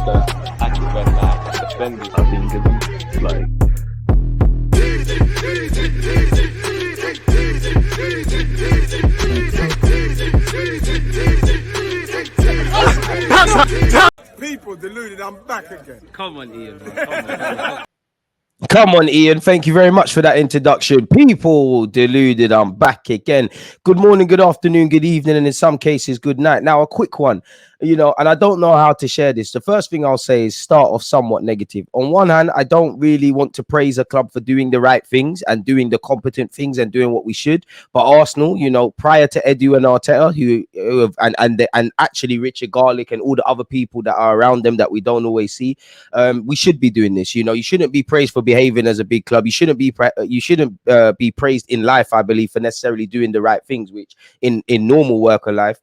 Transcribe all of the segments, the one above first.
the attack when defending. I think it's like people deluded. I'm back again. Come on, Ian. Come Come on, Ian. Thank you very much for that introduction. People deluded. I'm back again. Good morning, good afternoon, good evening, and in some cases, good night. Now, a quick one, and I don't know how to share this. The first thing I'll say is start off somewhat negative. On one hand, I don't really want to praise a club for doing the right things and doing the competent things and doing what we should. But Arsenal, prior to EDU and Arteta, and actually Richard Garlick and all the other people that are around them that we don't always see, we should be doing this. You shouldn't be praised for behaving as a big club. You shouldn't be praised in life, I believe, for necessarily doing the right things, which in normal walk of life,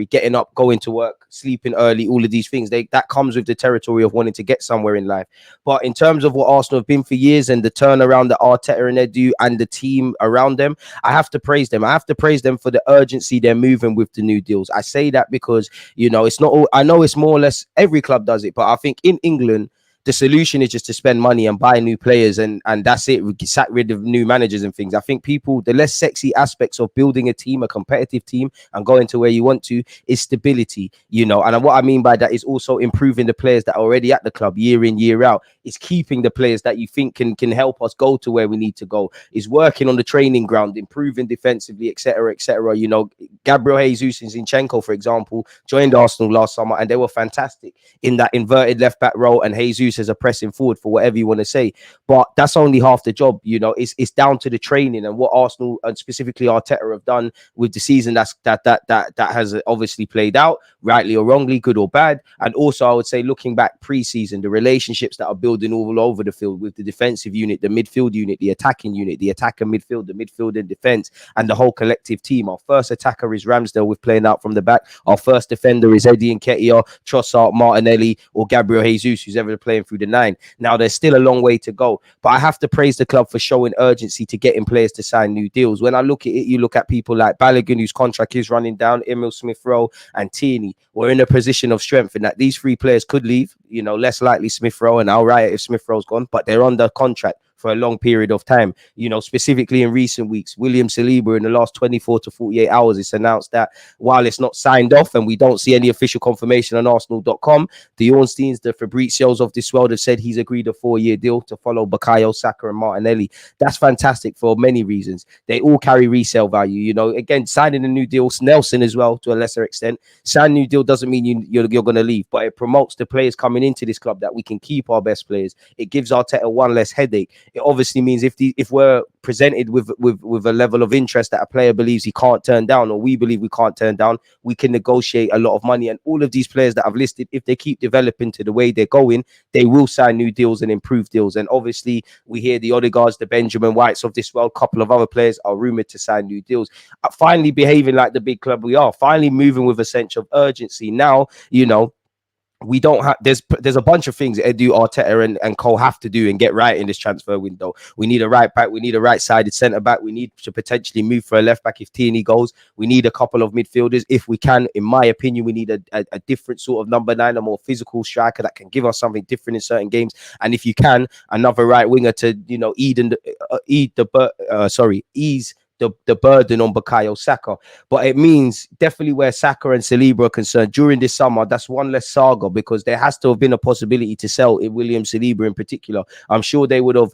getting up, going to work, sleeping early, all of these things, that comes with the territory of wanting to get somewhere in life. But in terms of what Arsenal have been for years and the turnaround that Arteta and Edu and the team around them, I have to praise them. I have to praise them for the urgency they're moving with the new deals. I say that because, it's not all, I know it's more or less every club does it, but I think in England, the solution is just to spend money and buy new players, and that's it. We get rid of new managers and things. I think the less sexy aspects of building a team, a competitive team, and going to where you want to is stability, and what I mean by that is also improving the players that are already at the club year in, year out. It's keeping the players that you think can help us go to where we need to go. Is working on the training ground, improving defensively, etc., etc. Gabriel Jesus and Zinchenko, for example, joined Arsenal last summer, and they were fantastic in that inverted left back role, and Jesus as a pressing forward, for whatever you want to say. But that's only half the job. It's down to the training and what Arsenal and specifically Arteta have done with the season that has obviously played out, rightly or wrongly, good or bad. And also I would say, looking back pre-season, the relationships that are building all over the field with the defensive unit, the midfield unit, the attacking unit, the attacker midfield, the midfield and defense, and the whole collective team. Our first attacker is Ramsdale with playing out from the back. Our first defender is Eddie Nketiah, Trossard, Martinelli, or Gabriel Jesus, who's ever playing through the nine. Now, there's still a long way to go, but I have to praise the club for showing urgency to getting players to sign new deals. When I look at it, you look at people like Balogun, whose contract is running down, Emil Smith-Rowe and Tierney. We're in a position of strength in that these three players could leave, less likely Smith-Rowe, and I'll write it if Smith-Rowe's gone, but they're under contract for a long period of time. Specifically in recent weeks, William Saliba, in the last 24 to 48 hours, it's announced that while it's not signed off and we don't see any official confirmation on Arsenal.com, the Ornsteins, the Fabrizios of this world have said he's agreed a 4-year deal to follow Bukayo Saka and Martinelli. That's fantastic for many reasons. They all carry resale value. Again, signing a new deal, Nelson as well, to a lesser extent. Signing a new deal doesn't mean you're going to leave, but it promotes the players coming into this club that we can keep our best players. It gives Arteta one less headache. It obviously means if we're presented with a level of interest that a player believes he can't turn down, or we believe we can't turn down, we can negotiate a lot of money. And all of these players that I've listed, if they keep developing to the way they're going, they will sign new deals and improve deals. And obviously, we hear the Odegaards, the Benjamin Whites of this world, couple of other players are rumored to sign new deals. Finally behaving like the big club we are, finally moving with a sense of urgency. Now, we don't have, there's a bunch of things that Edu, Arteta and Cole have to do and get right in this transfer window. We need a right back, we need a right-sided centre back, we need to potentially move for a left back if Tierney goes. We need a couple of midfielders if we can. In my opinion, we need a different sort of number 9, a more physical striker that can give us something different in certain games. And if you can, another right winger to ease the burden on Bukayo Saka. But it means definitely where Saka and Saliba are concerned during this summer, that's one less saga, because there has to have been a possibility to sell William Saliba in particular. I'm sure they would have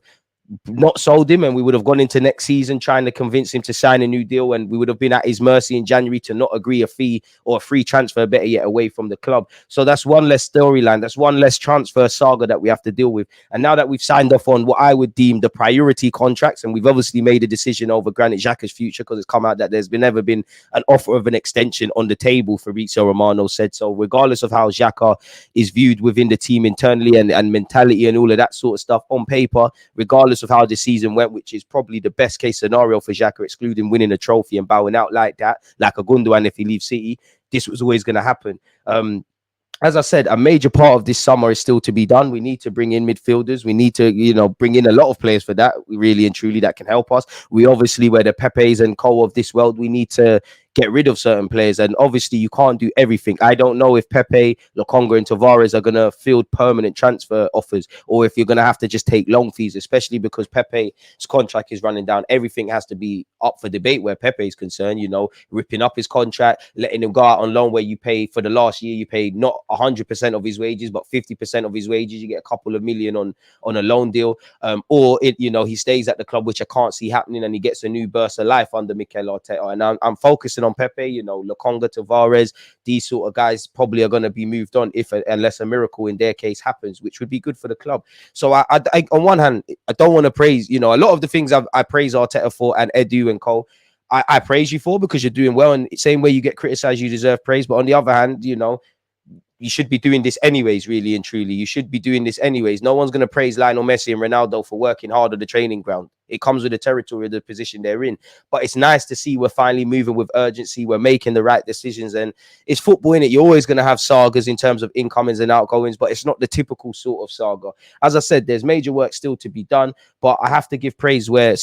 not sold him, and we would have gone into next season trying to convince him to sign a new deal, and we would have been at his mercy in January to not agree a fee or a free transfer, better yet, away from the club. So that's one less storyline, that's one less transfer saga that we have to deal with. And now that we've signed off on what I would deem the priority contracts, and we've obviously made a decision over Granit Xhaka's future, because it's come out that there's never been an offer of an extension on the table. Fabrizio Romano said so. Regardless of how Xhaka is viewed within the team internally and mentality and all of that sort of stuff on paper, regardless of how the season went, which is probably the best case scenario for Xhaka, excluding winning a trophy and bowing out like that, like a Gundogan if he leaves City, this was always going to happen. As I said, a major part of this summer is still to be done. We need to bring in midfielders. We need to, bring in a lot of players for that, really and truly, that can help us. We obviously, where the Pepes and Co of this world, we need to get rid of certain players. And obviously, you can't do everything. I don't know if Pepe, Lokonga, and Tavares are going to field permanent transfer offers, or if you're going to have to just take long fees, especially because Pepe's contract is running down. Everything has to be up for debate where Pepe is concerned, you know, ripping up his contract, letting him go out on loan where you pay for the last year, you paid not 100% of his wages, but 50% of his wages. You get a couple of million on a loan deal, or it, you know, he stays at the club, which I can't see happening, and he gets a new burst of life under Mikel Arteta. And I'm focusing on Pepe, you know, Lokonga, Tavares, these sort of guys probably are going to be moved on unless a miracle in their case happens, which would be good for the club. So I on one hand, I don't want to praise, you know, a lot of the things I praise Arteta for and Edu and Cole, I praise you for because you're doing well, and same way you get criticized, you deserve praise. But on the other hand, you know, you should be doing this anyways, really and truly. You should be doing this anyways. No one's going to praise Lionel Messi and Ronaldo for working hard on the training ground. It comes with the territory of the position they're in. But it's nice to see we're finally moving with urgency. We're making the right decisions. And it's football, innit? You're always going to have sagas in terms of incomings and outgoings, but it's not the typical sort of saga. As I said, there's major work still to be done, but I have to give praise where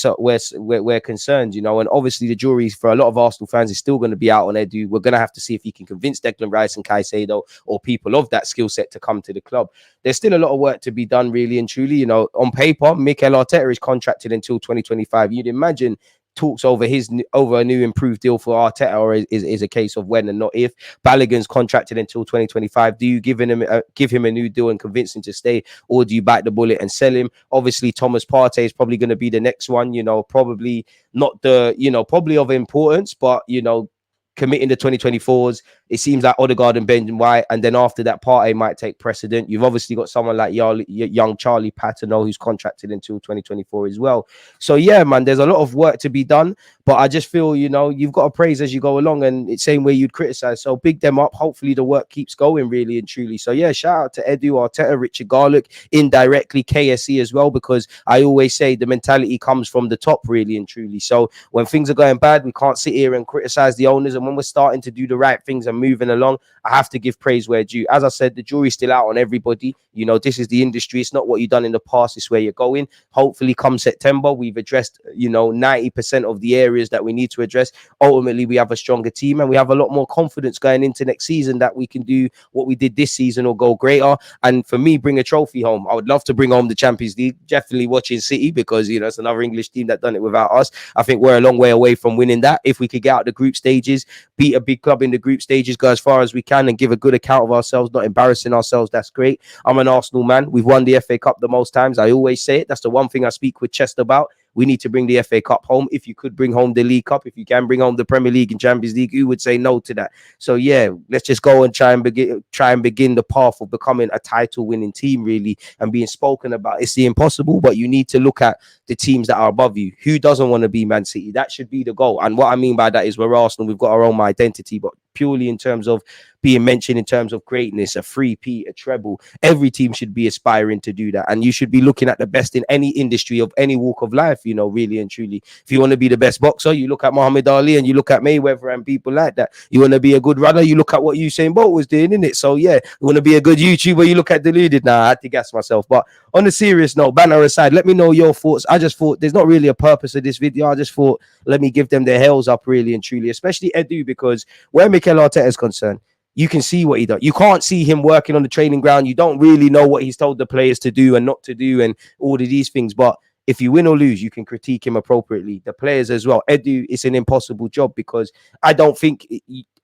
we're concerned, you know. And obviously the jury for a lot of Arsenal fans is still going to be out on Edu. We're going to have to see if he can convince Declan Rice and Caicedo or people of that skill set to come to the club. There's still a lot of work to be done, really and truly. You know, on paper, Mikel Arteta is contracted until 2025. You'd imagine talks over a new improved deal for Arteta, or is a case of when and not if. Balogun's contracted until 2025. Do you give him a new deal and convince him to stay, or do you bite the bullet and sell him? Obviously, Thomas Partey is probably going to be the next one. You know, probably not the, you know, probably of importance, but you know, committing the 2024s, it seems like Odegaard and Ben White, and then after that, Partey might take precedent. You've obviously got someone like young Charlie Patino, who's contracted until 2024 as well. So yeah, man, there's a lot of work to be done, but I just feel, you know, you've got to praise as you go along, and it's same way you'd criticize. So big them up. Hopefully the work keeps going, really and truly. So yeah, shout out to Edu, Arteta, Richard Garlick, indirectly KSE as well, because I always say the mentality comes from the top, really and truly. So when things are going bad, we can't sit here and criticize the owners, and when we're starting to do the right things and moving along, I have to give praise where due. As I said, the jury's still out on everybody. You know, this is the industry. It's not what you've done in the past. It's where you're going. Hopefully come September, we've addressed, you know, 90% of the areas that we need to address. Ultimately, we have a stronger team, and we have a lot more confidence going into next season that we can do what we did this season or go greater. And for me, bring a trophy home. I would love to bring home the Champions League. Definitely watching City, because, you know, it's another English team that done it without us. I think we're a long way away from winning that. If we could get out the group stages, beat a big club in the group stages, go as far as we can and give a good account of ourselves, not embarrassing ourselves, that's great. I'm an Arsenal man. We've won the FA Cup the most times. I always say it. That's the one thing I speak with Chest about. We need to bring the FA Cup home. If you could bring home the League Cup, if you can bring home the Premier League and Champions League, who would say no to that? So yeah, let's just go and try and begin the path of becoming a title winning team, really, and being spoken about. It's the impossible, but you need to look at the teams that are above you. Who doesn't want to be Man City? That should be the goal. And what I mean by that is we're Arsenal, we've got our own identity, but purely in terms of being mentioned in terms of greatness, a three-peat, a treble, every team should be aspiring to do that. And you should be looking at the best in any industry of any walk of life, you know, really and truly. If you want to be the best boxer, you look at Muhammad Ali and you look at Mayweather and people like that. You want to be a good runner, you look at what Usain Bolt was doing, innit? So yeah, you want to be a good YouTuber, you look at Deluded. Nah, I had to gas myself. But on a serious note, banner aside, let me know your thoughts. I just thought there's not really a purpose of this video. I just thought, let me give them their hells up, really and truly, especially Edu, because where Mikel Arteta is concerned, you can see what he does. You can't see him working on the training ground. You don't really know what he's told the players to do and not to do and all of these things. But if you win or lose, you can critique him appropriately. The players as well. Edu, it's an impossible job, because I don't think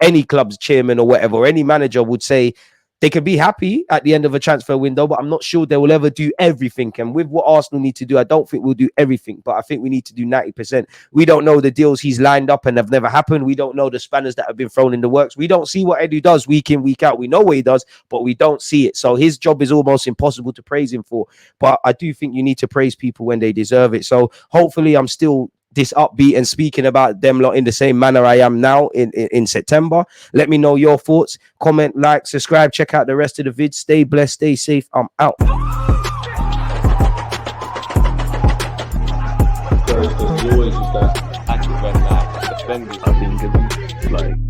any club's chairman or whatever, or any manager would say they can be happy at the end of a transfer window, but I'm not sure they will ever do everything. And with what Arsenal need to do, I don't think we'll do everything, but I think we need to do 90%. We don't know the deals he's lined up and have never happened. We don't know the spanners that have been thrown in the works. We don't see what Edu does week in, week out. We know what he does, but we don't see it. So his job is almost impossible to praise him for. But I do think you need to praise people when they deserve it. So hopefully I'm still this upbeat and speaking about them lot in the same manner I am now in September. Let me know your thoughts. Comment, like, subscribe, check out the rest of the vids. Stay blessed, stay safe. I'm out. There's always just that active and that defending. I think it's like